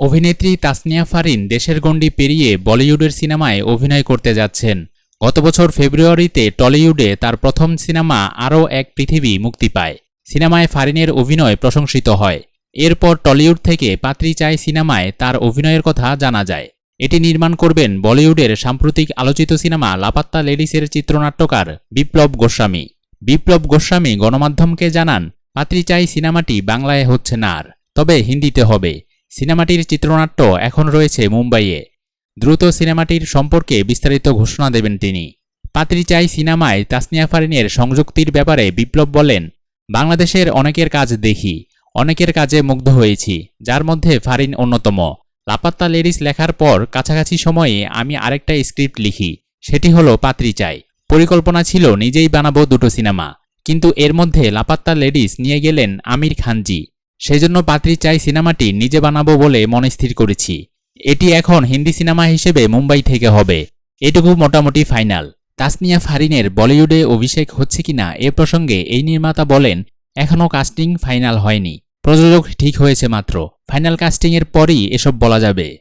অভিনেত্রী তাসনিয়া ফারিন দেশের গণ্ডি পেরিয়ে বলিউডের সিনেমায় অভিনয় করতে যাচ্ছেন। গত বছর ফেব্রুয়ারিতে টলিউডে তার প্রথম সিনেমা আরও এক পৃথিবী মুক্তি পায়। সিনেমায় ফারিনের অভিনয় প্রশংসিত হয়। এরপর টলিউড থেকে পাত্রী চাই সিনেমায় তার অভিনয়ের কথা জানা যায়। এটি নির্মাণ করবেন বলিউডের সাম্প্রতিক আলোচিত সিনেমা লাপাত্তা লেডিসের চিত্রনাট্যকার বিপ্লব গোস্বামী। বিপ্লব গোস্বামী গণমাধ্যমকে জানান, পাত্রী চাই সিনেমাটি বাংলায় হচ্ছে না আর, তবে হিন্দিতে হবে। সিনেমাটির চিত্রনাট্য এখন রয়েছে মুম্বাইয়ে। দ্রুত সিনেমাটির সম্পর্কে বিস্তারিত ঘোষণা দেবেন তিনি। পাত্রী চাই সিনেমায় তাসনিয়া ফারিনের সংযুক্তির ব্যাপারে বিপ্লব বলেন, বাংলাদেশের অনেকের কাজ দেখি, অনেকের কাজে মুগ্ধ হয়েছি, যার মধ্যে ফারিন অন্যতম। লাপাত্তা লেডিস লেখার পর কাছাকাছি সময়ে আমি আরেকটা স্ক্রিপ্ট লিখি, সেটি হলো পাত্রী চাই। পরিকল্পনা ছিল নিজেই বানাবো দুটো সিনেমা, কিন্তু এর মধ্যে লাপাত্তা লেডিস নিয়ে গেলেন আমির খানজি। সেজন্য পাত্রী চাই সিনেমাটি নিজে বানাবো বলে মনে স্থির করেছি। এটি এখন হিন্দি সিনেমা হিসেবে মুম্বাই থেকে হবে, এটুকু মোটামুটি ফাইনাল। তাসনিয়া ফারিনের বলিউডে অভিষেক হচ্ছে কিনা এ প্রসঙ্গে এই নির্মাতা বলেন, এখনও কাস্টিং ফাইনাল হয়নি, প্রযোজক ঠিক হয়েছে মাত্র। ফাইনাল কাস্টিংয়ের পরই এসব বলা যাবে।